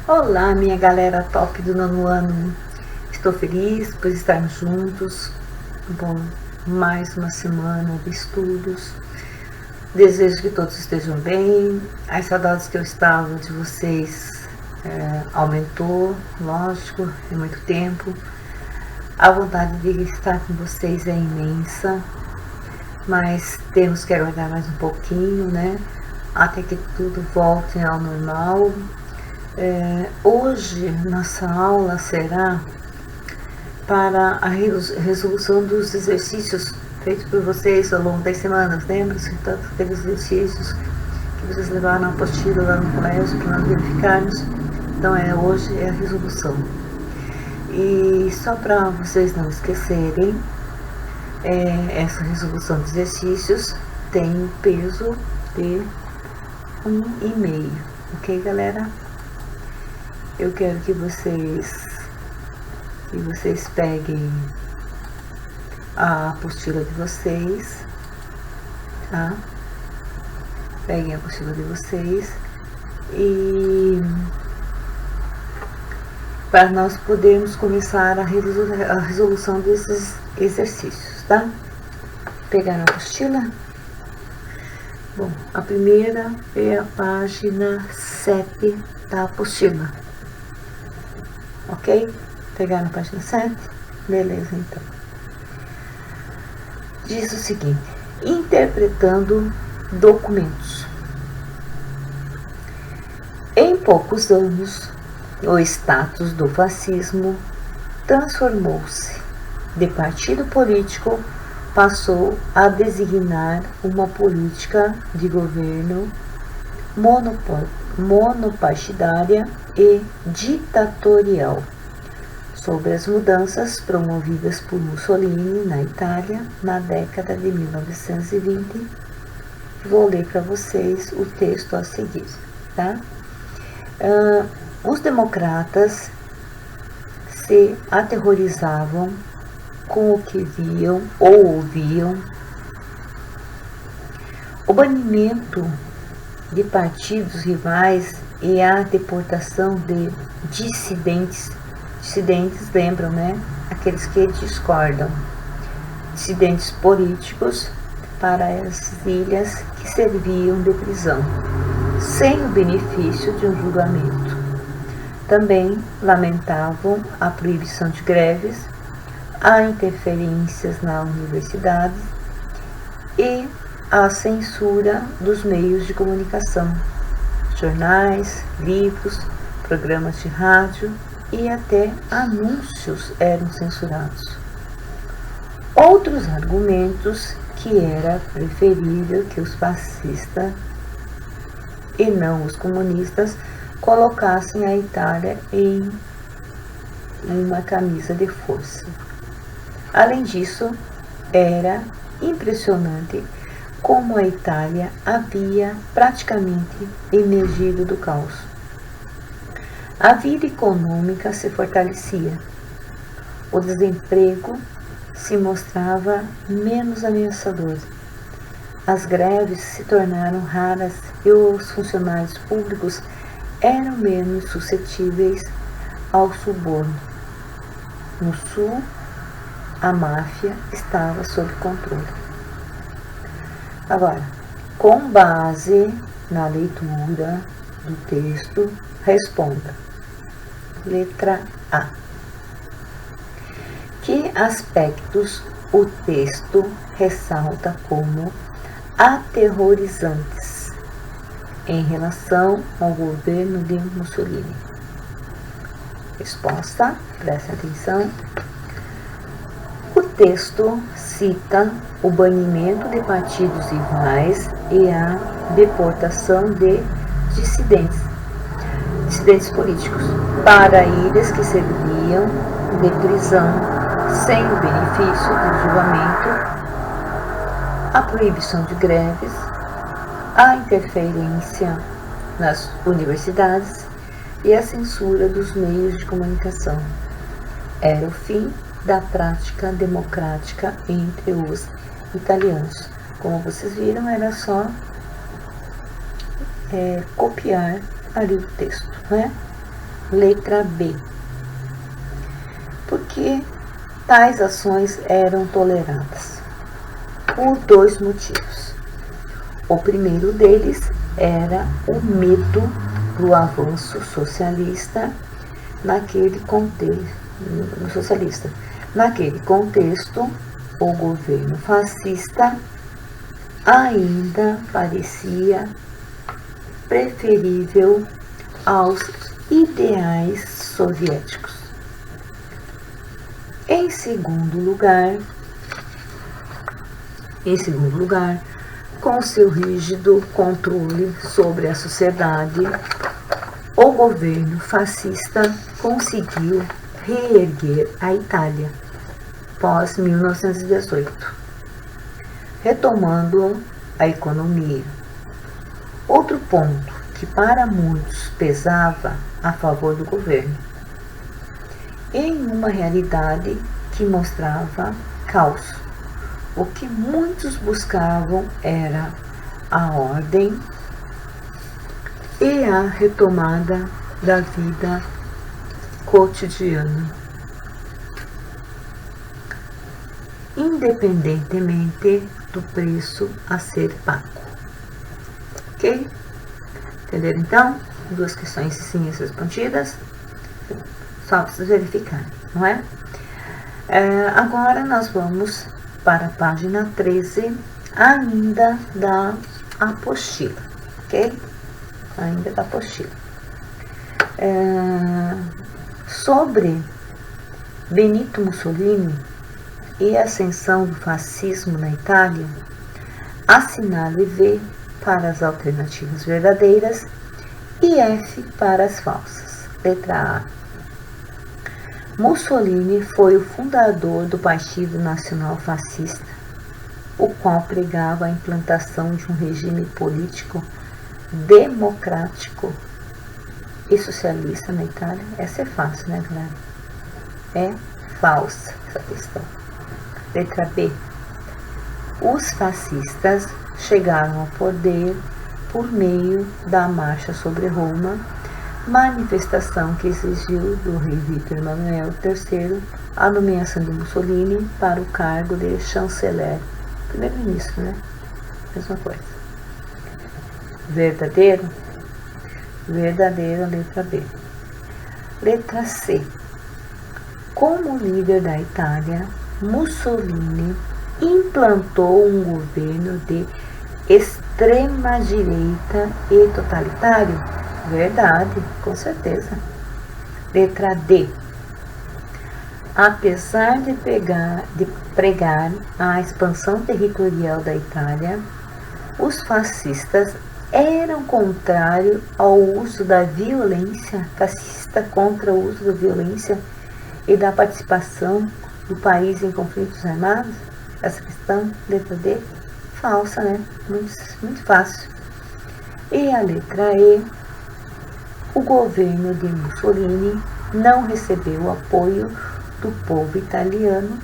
Olá, minha galera top do nono ano. Estou feliz por estarmos juntos. Bom, mais uma semana de estudos. Desejo que todos estejam bem. As saudades que eu estava de vocês aumentou, lógico, é muito tempo. A vontade de estar com vocês é imensa, mas temos que aguardar mais um pouquinho, né? Até que tudo volte ao normal. Hoje nossa aula será para a resolução dos exercícios feitos por vocês ao longo das semanas. Lembra-se de todos aqueles exercícios que vocês levaram na apostila lá no colégio para nós verificarmos? Então hoje é a resolução. E só para vocês não esquecerem, essa resolução de exercícios tem peso de 1,5, ok, galera? Eu quero que vocês peguem a apostila de vocês, tá? Peguem a apostila de vocês e para nós podermos começar a resolução desses exercícios, tá? Pegar a apostila? Bom, a primeira é a página 7 da apostila. Ok? Pegar na página 7? Beleza, então. Diz o seguinte: interpretando documentos. Em poucos anos, o status do fascismo transformou-se. De partido político, passou a designar uma política de governo monopartidária e ditatorial. Sobre as mudanças promovidas por Mussolini na Itália na década de 1920, vou ler para vocês o texto a seguir, tá? Os democratas se aterrorizavam com o que viam ou ouviam. O banimento de partidos rivais e a deportação de dissidentes, lembram, né? Aqueles que discordam, dissidentes políticos, para as ilhas que serviam de prisão, sem o benefício de um julgamento. Também lamentavam a proibição de greves, a interferências na universidade e a censura dos meios de comunicação, jornais, livros, programas de rádio e até anúncios eram censurados. Outros argumentos que era preferível que os fascistas e não os comunistas colocassem a Itália em uma camisa de força. Além disso, era impressionante como a Itália havia praticamente emergido do caos. A vida econômica se fortalecia, o desemprego se mostrava menos ameaçador, as greves se tornaram raras e os funcionários públicos eram menos suscetíveis ao suborno. No sul, a máfia estava sob controle. Agora, com base na leitura do texto, responda. Letra A. Que aspectos o texto ressalta como aterrorizantes em relação ao governo de Mussolini? Resposta, preste atenção. O texto cita o banimento de partidos rivais e a deportação de dissidentes políticos para ilhas que serviam de prisão sem o benefício do julgamento, a proibição de greves, a interferência nas universidades e a censura dos meios de comunicação. Era o fim da prática democrática entre os italianos. Como vocês viram, era só copiar ali o texto, né? Letra B. Por que tais ações eram toleradas? Por dois motivos. O primeiro deles era o medo do avanço socialista naquele contexto, o governo fascista ainda parecia preferível aos ideais soviéticos. Em segundo lugar, com seu rígido controle sobre a sociedade, o governo fascista conseguiu reerguer a Itália pós 1918, retomando a economia. Outro ponto que para muitos pesava a favor do governo, em uma realidade que mostrava caos. O que muitos buscavam era a ordem e a retomada da vida cotidiana, independentemente do preço a ser pago. Ok? Entenderam então? Duas questões sim respondidas. Só para vocês verificarem, não é? Agora nós vamos para a página 13, ainda da apostila, ok? Ainda da apostila. Sobre Benito Mussolini e a ascensão do fascismo na Itália, assinale V para as alternativas verdadeiras e F para as falsas. Letra A. Mussolini foi o fundador do Partido Nacional Fascista, o qual pregava a implantação de um regime político democrático e socialista na Itália. Essa é fácil, né, galera? É falsa essa questão. Letra B. Os fascistas chegaram ao poder por meio da Marcha sobre Roma, manifestação que exigiu do rei Vítor Emanuel III a nomeação de Mussolini para o cargo de chanceler, primeiro-ministro, né? Mesma coisa. Verdadeiro? Verdadeiro, letra B. Letra C. Como líder da Itália, Mussolini implantou um governo de extrema-direita e totalitário? Verdade, com certeza. Letra D. Apesar de pregar a expansão territorial da Itália, os fascistas eram contrários ao uso da violência, fascista contra o uso da violência e da participação do país em conflitos armados. Essa questão, letra D, falsa, né? Muito fácil. E a letra E. O governo de Mussolini não recebeu o apoio do povo italiano.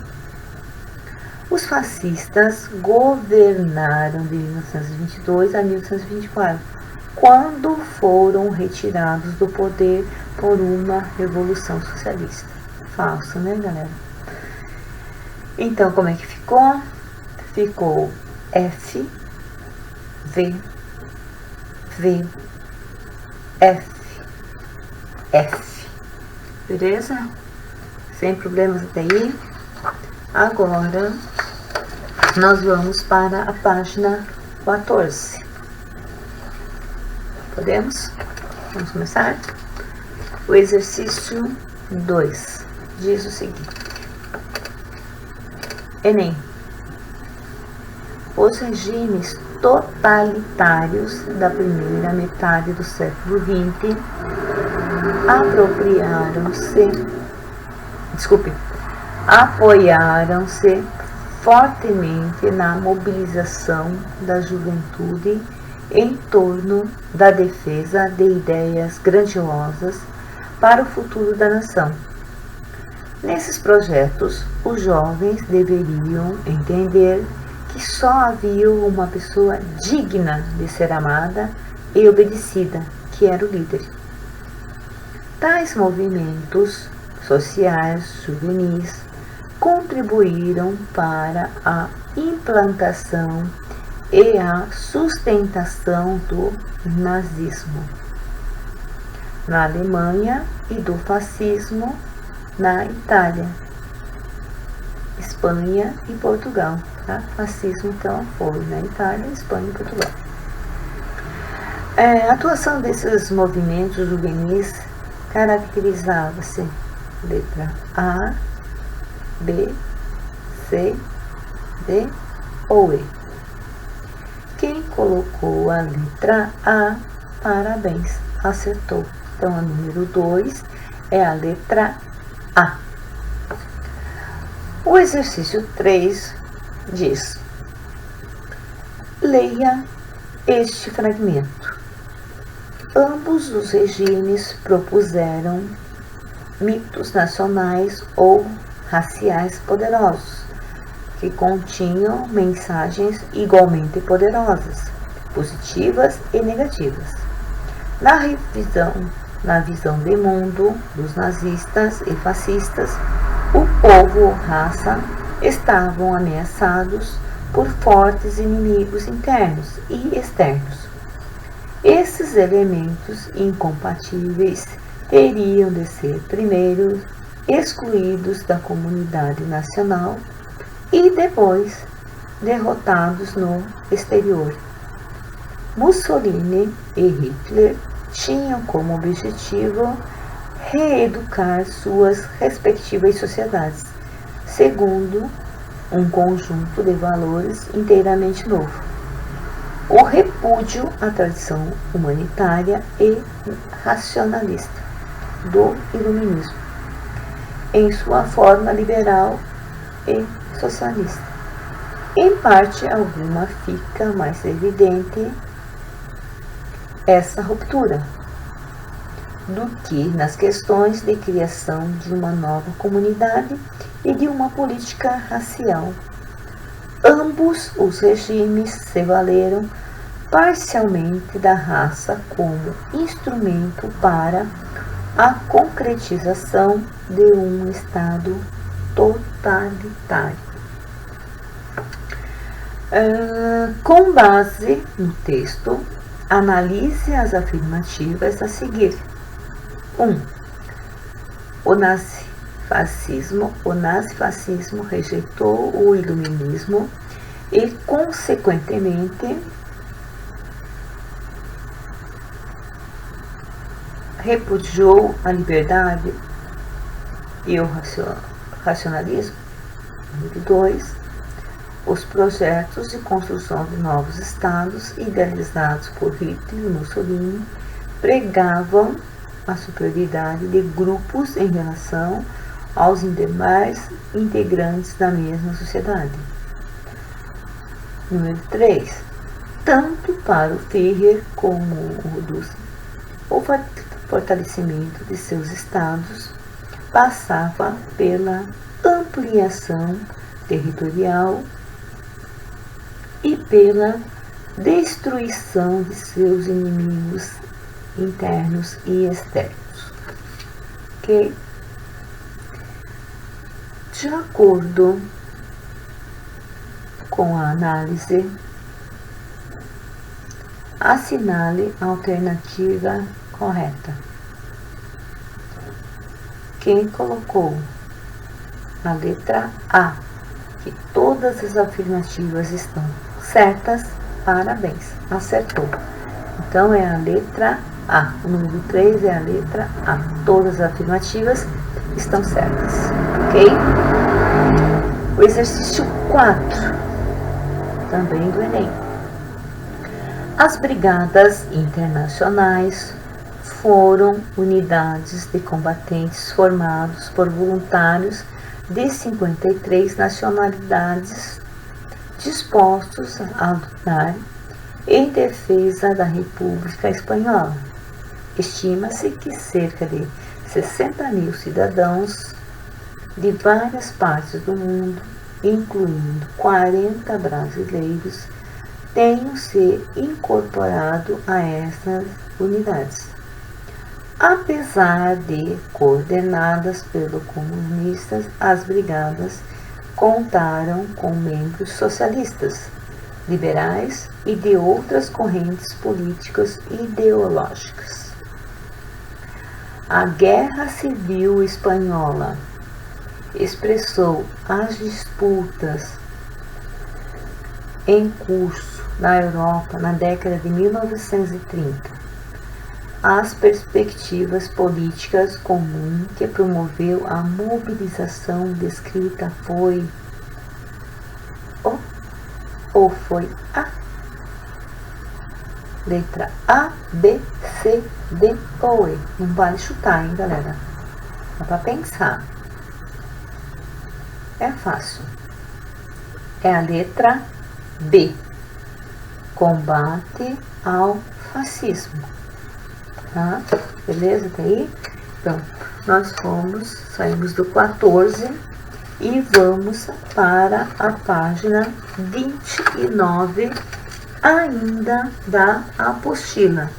Os fascistas governaram de 1922 a 1924, quando foram retirados do poder por uma revolução socialista. Falso, né, galera? Então, como é que ficou? Ficou F, V, V, F. F. Beleza? Sem problemas até aí. Agora, nós vamos para a página 14. Podemos? Vamos começar? O exercício 2 diz o seguinte. Enem. Os regimes totalitários da primeira metade do século XX apoiaram-se fortemente na mobilização da juventude em torno da defesa de ideias grandiosas para o futuro da nação. Nesses projetos, os jovens deveriam entender que só havia uma pessoa digna de ser amada e obedecida, que era o líder. Tais movimentos sociais juvenis contribuíram para a implantação e a sustentação do nazismo na Alemanha e do fascismo na Itália, Espanha e Portugal. Tá? Fascismo, então, foi na Itália, Espanha e Portugal. A atuação desses movimentos juvenis caracterizava-se letra A, B, C, D ou E. Quem colocou a letra A, parabéns, acertou. Então, a número 2 é a letra A. O exercício 3 diz: leia este fragmento. Ambos os regimes propuseram mitos nacionais ou raciais poderosos, que continham mensagens igualmente poderosas, positivas e negativas. Na visão de mundo dos nazistas e fascistas, o povo ou raça estavam ameaçados por fortes inimigos internos e externos. Esses elementos incompatíveis teriam de ser primeiro excluídos da comunidade nacional e depois derrotados no exterior. Mussolini e Hitler tinham como objetivo reeducar suas respectivas sociedades, segundo um conjunto de valores inteiramente novo. O repúdio à tradição humanitária e racionalista do iluminismo, em sua forma liberal e socialista. Em parte alguma fica mais evidente essa ruptura do que nas questões de criação de uma nova comunidade e de uma política racial. Ambos os regimes se valeram parcialmente da raça como instrumento para a concretização de um Estado totalitário. Com base no texto, analise as afirmativas a seguir. 1. O nazifascismo rejeitou o iluminismo e, consequentemente, repudiou a liberdade e o racionalismo. Número 2. Os projetos de construção de novos estados, idealizados por Hitler e Mussolini, pregavam a superioridade de grupos em relação aos demais integrantes da mesma sociedade. Número 3. Tanto para o Führer como o fortalecimento de seus estados passava pela ampliação territorial e pela destruição de seus inimigos internos e externos. Ok? De acordo com a análise, assinale a alternativa correta. Quem colocou a letra A, que todas as afirmativas estão certas, parabéns, acertou. Então é a letra A. O número 3 é a letra A. Todas as afirmativas estão certas. Ok? O exercício 4, também do Enem. As brigadas internacionais foram unidades de combatentes formados por voluntários de 53 nacionalidades dispostos a lutar em defesa da República Espanhola. Estima-se que cerca de 60 mil cidadãos de várias partes do mundo, incluindo 40 brasileiros, tenham se incorporado a essas unidades. Apesar de coordenadas pelos comunistas, as brigadas contaram com membros socialistas, liberais e de outras correntes políticas e ideológicas. A Guerra Civil Espanhola expressou as disputas em curso na Europa na década de 1930. As perspectivas políticas comuns que promoveu a mobilização descrita foi O ou foi A? Letra A, B, C, D ou E. Não vale chutar, hein, galera? Dá pra pensar. É fácil. É a letra B. Combate ao fascismo. Tá? Beleza? Até aí? Então, nós saímos do 14 e vamos para a página 29 ainda da apostila.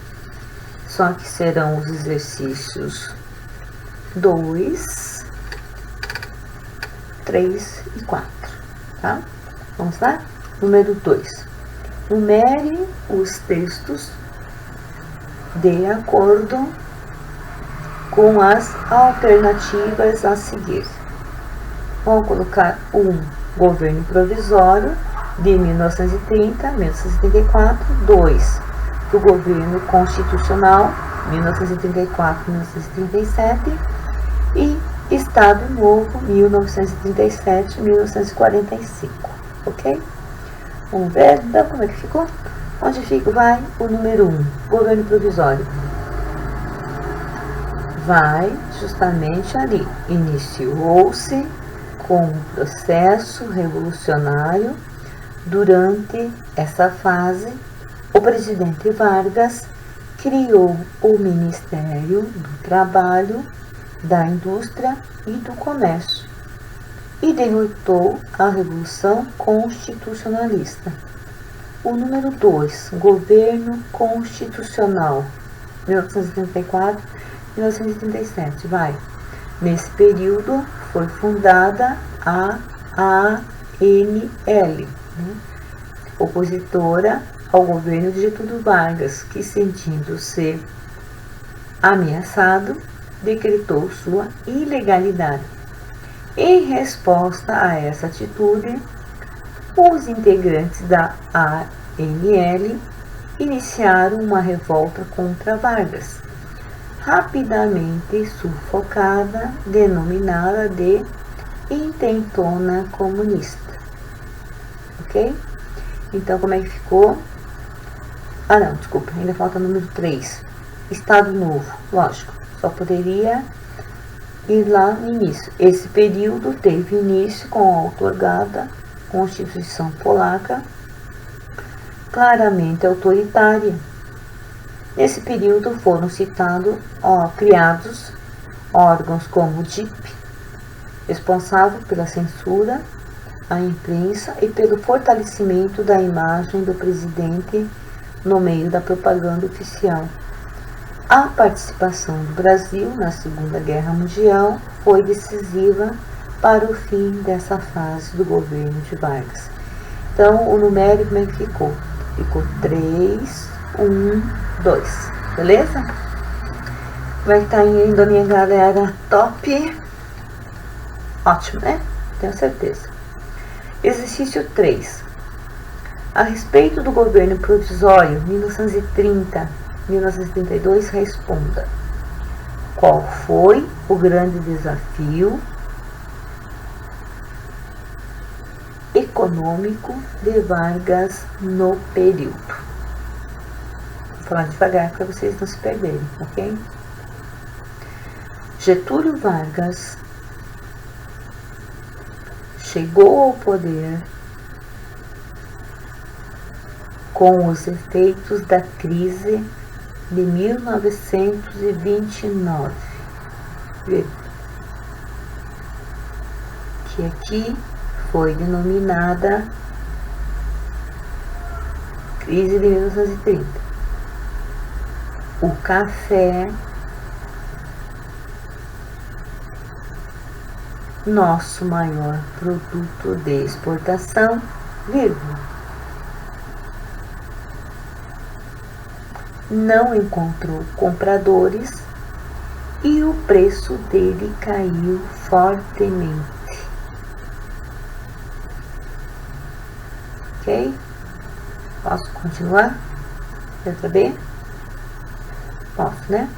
Só que serão os exercícios 2, 3 e 4, tá? Vamos lá? Número 2. Numere os textos de acordo com as alternativas a seguir. Vamos colocar 1, governo provisório de 1930 a 1934, 2, do governo constitucional 1934 a 1937 e Estado Novo 1937 a 1945, ok? Vamos ver então como é que ficou? Onde fica? Vai o número 1, governo provisório. Vai justamente ali. Iniciou-se com o processo revolucionário. Durante essa fase, o presidente Vargas criou o Ministério do Trabalho, da Indústria e do Comércio e derrotou a Revolução Constitucionalista. O número 2, Governo Constitucional, 1934-1937, vai. Nesse período foi fundada a ANL, opositora ao governo de Getúlio Vargas, que, sentindo-se ameaçado, decretou sua ilegalidade. Em resposta a essa atitude, os integrantes da ANL iniciaram uma revolta contra Vargas, rapidamente sufocada, denominada de Intentona Comunista. Ok? Então, como é que ficou? Ah, não, desculpa, ainda falta o número 3. Estado Novo, lógico, só poderia ir lá no início. Esse período teve início com a outorgada Constituição Polaca, claramente autoritária. Nesse período foram criados órgãos como o DIP, responsável pela censura à imprensa e pelo fortalecimento da imagem do presidente no meio da propaganda oficial. A participação do Brasil na Segunda Guerra Mundial foi decisiva para o fim dessa fase do governo de Vargas. Então, o numérico como é que ficou? Ficou 3, 1, 2. Beleza? Vai estar indo a minha galera top. Ótimo, né? Tenho certeza. Exercício 3. A respeito do governo provisório 1930-1932, responda. Qual foi o grande desafio econômico de Vargas no período? Vou falar devagar para vocês não se perderem, ok? Getúlio Vargas chegou ao poder com os efeitos da crise de 1929, que aqui foi denominada crise de 1930. O café nosso maior produto de exportação, vírgula. Não encontrou compradores e o preço dele caiu fortemente. Ok? Posso continuar? Letra B? Posso, né?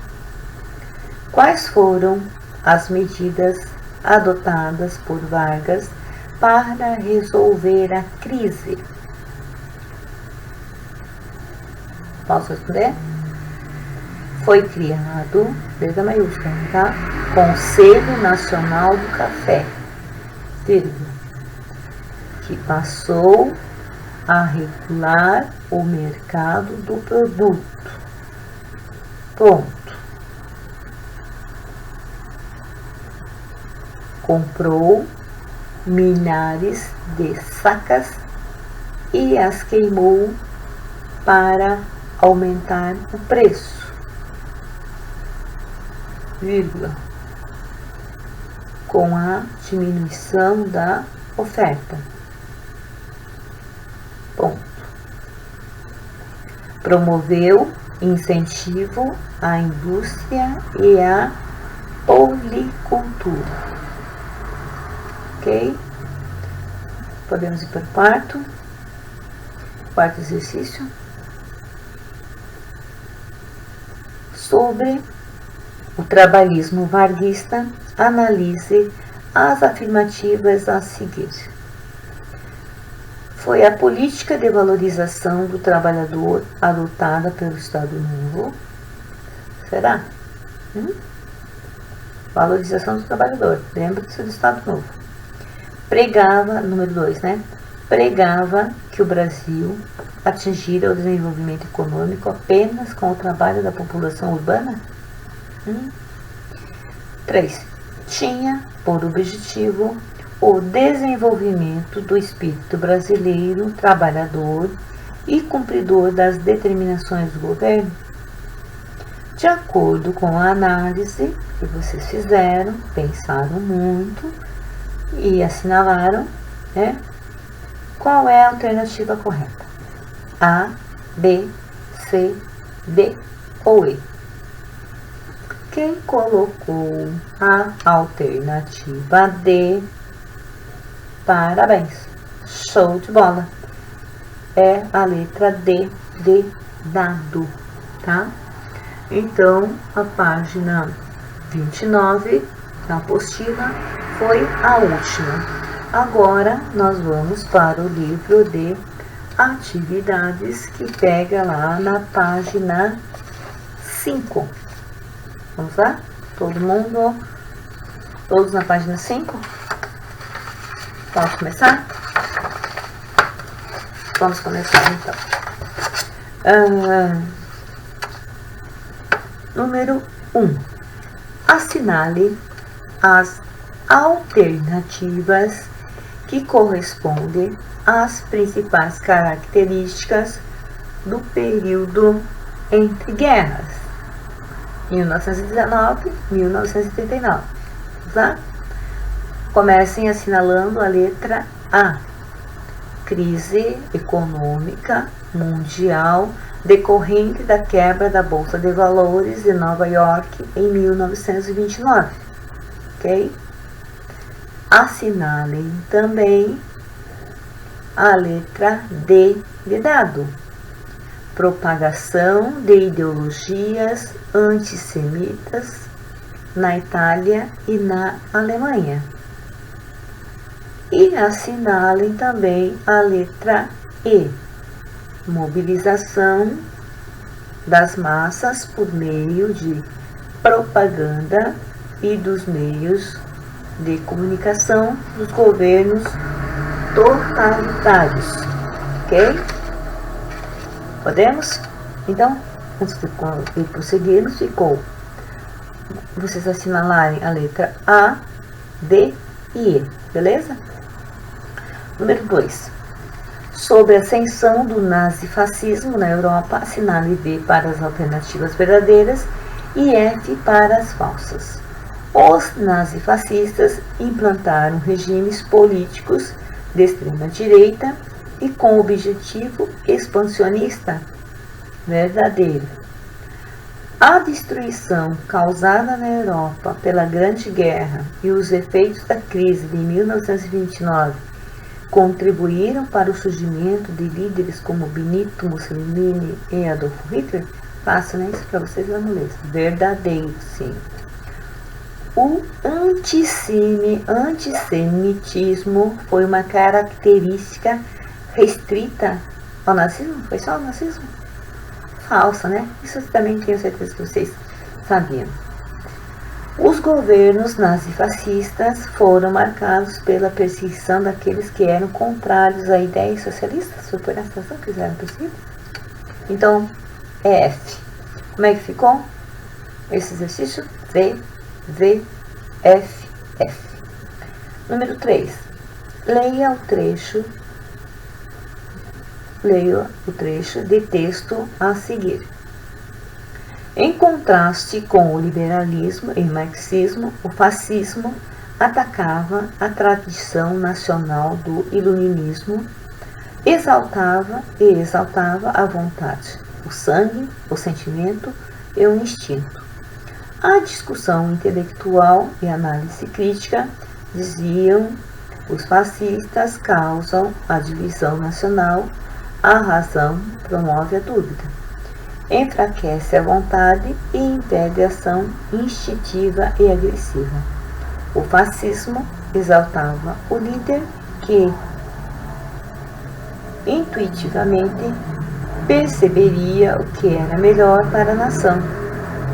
Quais foram as medidas adotadas por Vargas para resolver a crise? Posso responder? Foi criado, letra maiúscula, tá? Conselho Nacional do Café, vírgula, que passou a regular o mercado do produto. Ponto. Comprou milhares de sacas e as queimou para aumentar o preço, vírgula, com a diminuição da oferta. Ponto. Promoveu incentivo à indústria e à policultura. Ok? Podemos ir para o quarto exercício. Sobre o trabalhismo varguista, analise as afirmativas a seguir. Foi a política de valorização do trabalhador adotada pelo Estado Novo. Será? Valorização do trabalhador. Lembra-se do Estado Novo. Pregava, número 2, né? Pregava que o Brasil atingira o desenvolvimento econômico apenas com o trabalho da população urbana? 3. Tinha por objetivo o desenvolvimento do espírito brasileiro trabalhador e cumpridor das determinações do governo. De acordo com a análise que vocês fizeram, pensaram muito e assinalaram, né? Qual é a alternativa correta? A, B, C, D ou E? Quem colocou a alternativa D? Parabéns! Show de bola! É a letra D de dado, tá? Então, a página 29 da apostila foi a última. Agora, nós vamos para o livro de atividades que pega lá na página 5. Vamos lá? Todo mundo? Todos na página 5? Posso começar? Vamos começar então. Número 1. Assinale as alternativas que correspondem às principais características do período entre guerras, 1919 e 1939. Tá? Comecem assinalando a letra A. Crise econômica mundial decorrente da quebra da Bolsa de Valores de Nova York em 1929. Ok? Assinalem também a letra D de dado. Propagação de ideologias antissemitas na Itália e na Alemanha. E assinalem também a letra E. Mobilização das massas por meio de propaganda e dos meios de comunicação dos governos totalitários. Ok? Podemos? Então, antes de prosseguirmos, ficou vocês assinalarem a letra A, D e E. Beleza? Número 2. Sobre a ascensão do nazifascismo na Europa, assinale V para as alternativas verdadeiras e F para as falsas. Os nazifascistas implantaram regimes políticos de extrema direita e com objetivo expansionista verdadeiro. A destruição causada na Europa pela Grande Guerra e os efeitos da crise de 1929 contribuíram para o surgimento de líderes como Benito Mussolini e Adolf Hitler? Fácil, né? Isso para vocês, vamos ler. Verdadeiro, sim. O antissemitismo foi uma característica restrita ao nazismo? Foi só o nazismo? Falsa, né? Isso eu também tenho certeza que vocês sabiam. Os governos nazifascistas foram marcados pela perseguição daqueles que eram contrários à ideia socialista. Foi por essa razão que fizeram possível? Então, é F. Como é que ficou esse exercício? V, F, F. Número 3. Leia o trecho de texto a seguir. Em contraste com o liberalismo e marxismo, o fascismo atacava a tradição nacional do iluminismo, exaltava a vontade, o sangue, o sentimento e o instinto. A discussão intelectual e análise crítica, diziam os fascistas, causam a divisão nacional, a razão promove a dúvida, enfraquece a vontade e impede a ação instintiva e agressiva. O fascismo exaltava o líder que intuitivamente perceberia o que era melhor para a nação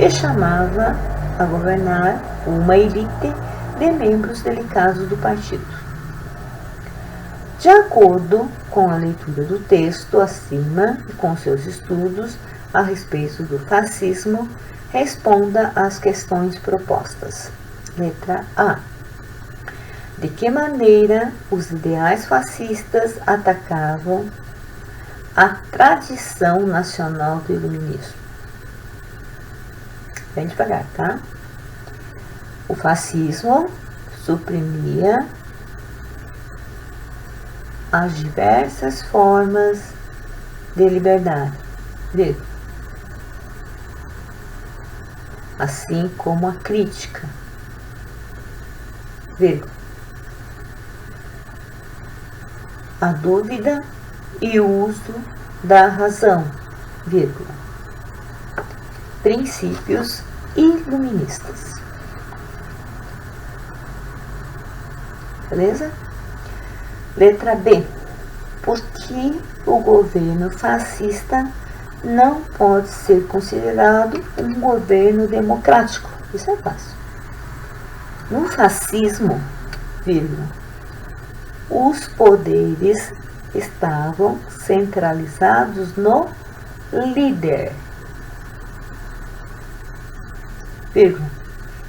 e chamava a governar uma elite de membros delicados do partido. De acordo com a leitura do texto acima e com seus estudos a respeito do fascismo, responda às questões propostas. Letra A. De que maneira os ideais fascistas atacavam a tradição nacional do iluminismo? Bem devagar, tá? O fascismo suprimia as diversas formas de liberdade, assim como a crítica, a dúvida e o uso da razão, princípios iluministas. Beleza? Letra B. Por que o governo fascista não pode ser considerado um governo democrático? Isso é fácil. No fascismo, os poderes estavam centralizados no líder,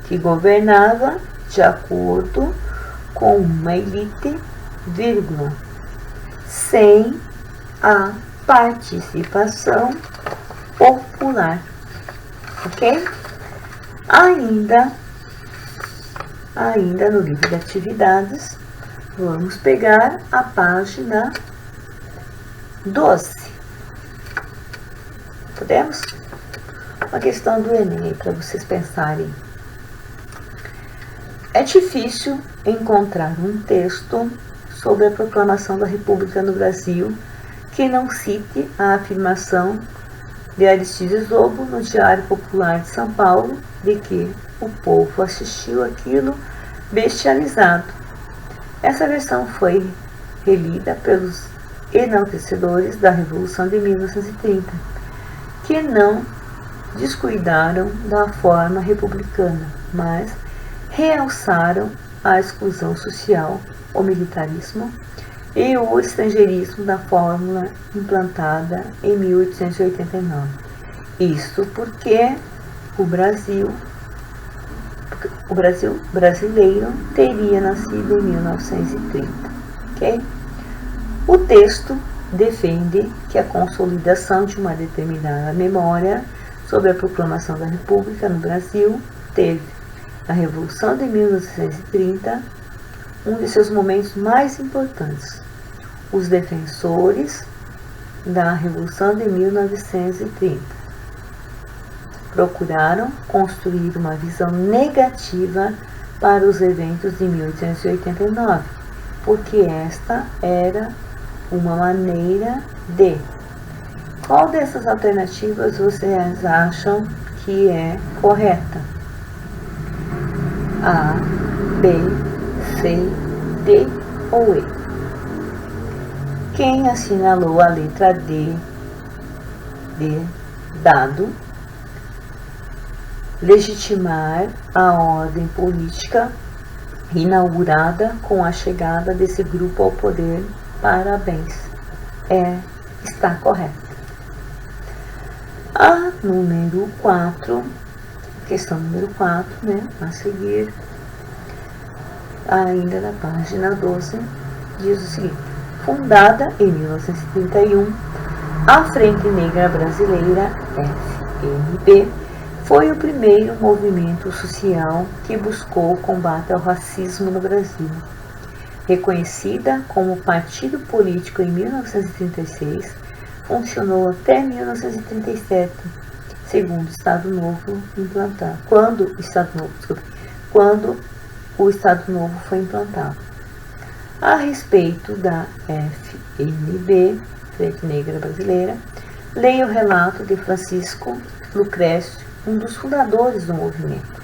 que governava de acordo com uma elite, sem a participação popular. Ok? Ainda no livro de atividades, vamos pegar a página 12. Podemos? Uma questão do Enem para vocês pensarem. É difícil encontrar um texto sobre a proclamação da República no Brasil que não cite a afirmação de Aristides Lobo no Diário Popular de São Paulo de que o povo assistiu aquilo bestializado. Essa versão foi relida pelos enaltecedores da Revolução de 1930, que não descuidaram da forma republicana, mas realçaram a exclusão social, o militarismo e o estrangeirismo da fórmula implantada em 1889. Isso porque o brasileiro teria nascido em 1930. Okay? O texto defende que a consolidação de uma determinada memória sobre a proclamação da República no Brasil teve a Revolução de 1930 um de seus momentos mais importantes. Os defensores da Revolução de 1930 procuraram construir uma visão negativa para os eventos de 1889, porque esta era uma maneira de... Qual dessas alternativas vocês acham que é correta? A, B, C, D ou E? Quem assinalou a letra D de dado, legitimar a ordem política inaugurada com a chegada desse grupo ao poder? Parabéns, está correto. A número 4, questão número 4, a seguir, ainda na página 12, diz o seguinte: fundada em 1931, a Frente Negra Brasileira, FNB, foi o primeiro movimento social que buscou o combate ao racismo no Brasil. Reconhecida como partido político em 1936, funcionou até 1937, segundo o Estado Novo implantado. Quando o Estado Novo foi implantado. A respeito da FNB, Frente Negra Brasileira, leia o relato de Francisco Lucrécio, um dos fundadores do movimento.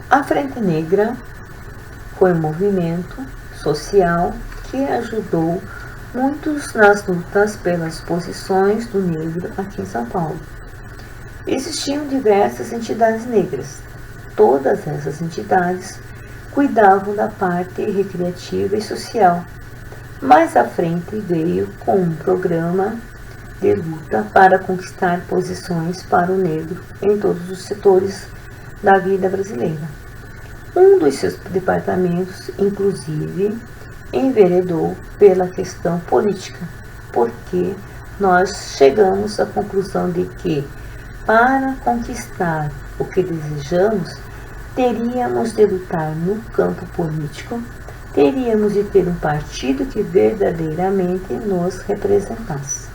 A Frente Negra foi um movimento social que ajudou muitos nas lutas pelas posições do negro aqui em São Paulo. Existiam diversas entidades negras. Todas essas entidades cuidavam da parte recreativa e social. Mais à frente veio com um programa de luta para conquistar posições para o negro em todos os setores da vida brasileira. Um dos seus departamentos, inclusive, enveredou pela questão política, porque nós chegamos à conclusão de que, para conquistar o que desejamos, teríamos de lutar no campo político, teríamos de ter um partido que verdadeiramente nos representasse.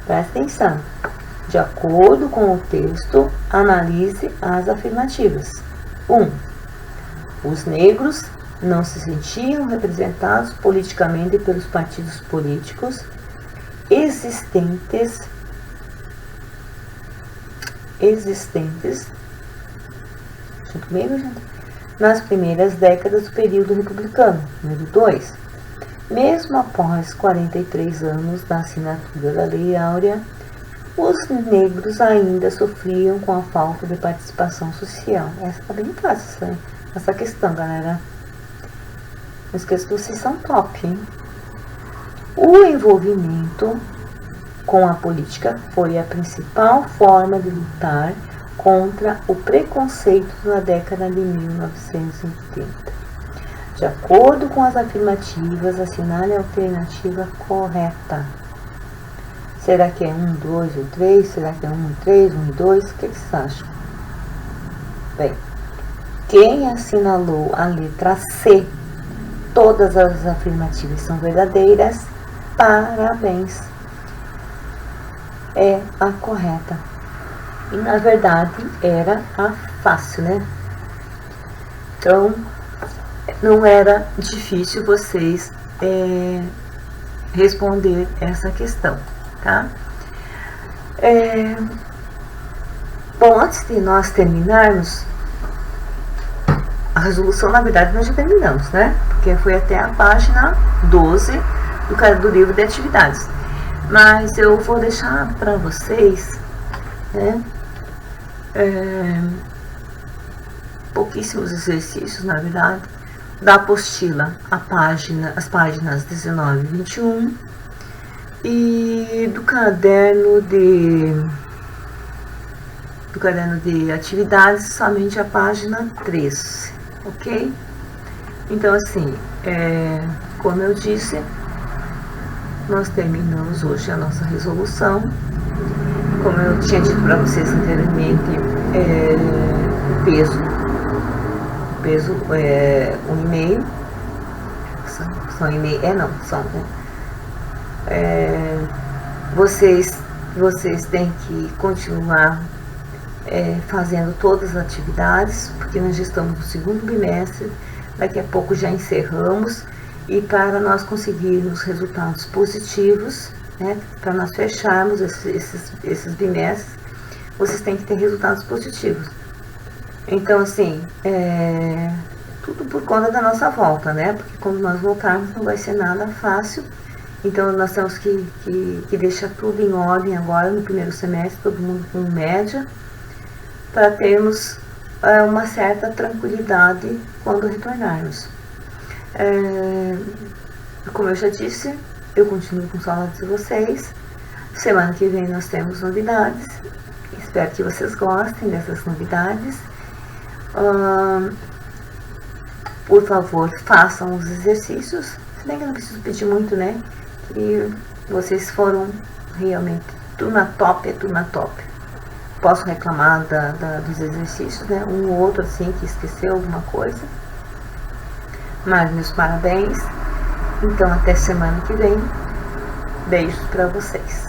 Presta atenção. De acordo com o texto, analise as afirmativas. 1. Os negros não se sentiam representados politicamente pelos partidos políticos existentes nas primeiras décadas do período republicano. Número 2. Mesmo após 43 anos da assinatura da Lei Áurea, os negros ainda sofriam com a falta de participação social. Essa tá bem fácil, essa questão, galera. Não esqueça que vocês são top, hein? O envolvimento com a política foi a principal forma de lutar contra o preconceito na década de 1980. De acordo com as afirmativas, assinale a alternativa correta. Será que é 1, 2 ou 3? Será que é 1 e 3, 1 e 2? O que vocês acham? Bem, quem assinalou a letra C, todas as afirmativas são verdadeiras, parabéns. É a correta. E na verdade era a fácil, né? Então, não era difícil vocês responder essa questão, tá? Bom, antes de nós terminarmos, a resolução, na verdade, nós já terminamos, né? Porque foi até a página 12 do livro de atividades. Mas eu vou deixar para vocês, né? Pouquíssimos exercícios, na verdade, da apostila, as páginas 19 e 21, e do caderno de atividades, somente a página 13, ok? Então, assim, como eu disse, nós terminamos hoje a nossa resolução. Como eu tinha dito para vocês anteriormente, o peso. O peso é 1,5. São 1,5. Não, são. Vocês têm que continuar fazendo todas as atividades, porque nós já estamos no segundo bimestre, daqui a pouco já encerramos, e para nós conseguirmos resultados positivos, né, para nós fecharmos esses bimestres, vocês têm que ter resultados positivos. Então, assim, tudo por conta da nossa volta, né, porque quando nós voltarmos não vai ser nada fácil. Então, nós temos que deixar tudo em ordem agora, no primeiro semestre, todo mundo com média, para termos uma certa tranquilidade quando retornarmos. Como eu já disse, eu continuo com saudades de vocês. Semana que vem nós temos novidades. Espero que vocês gostem dessas novidades. Por favor, façam os exercícios. Se bem que eu não preciso pedir muito, né? E vocês foram realmente turma top, é turma top. Posso reclamar dos exercícios, né? Um ou outro assim que esqueceu alguma coisa. Mas meus parabéns. Então até semana que vem. Beijos para vocês.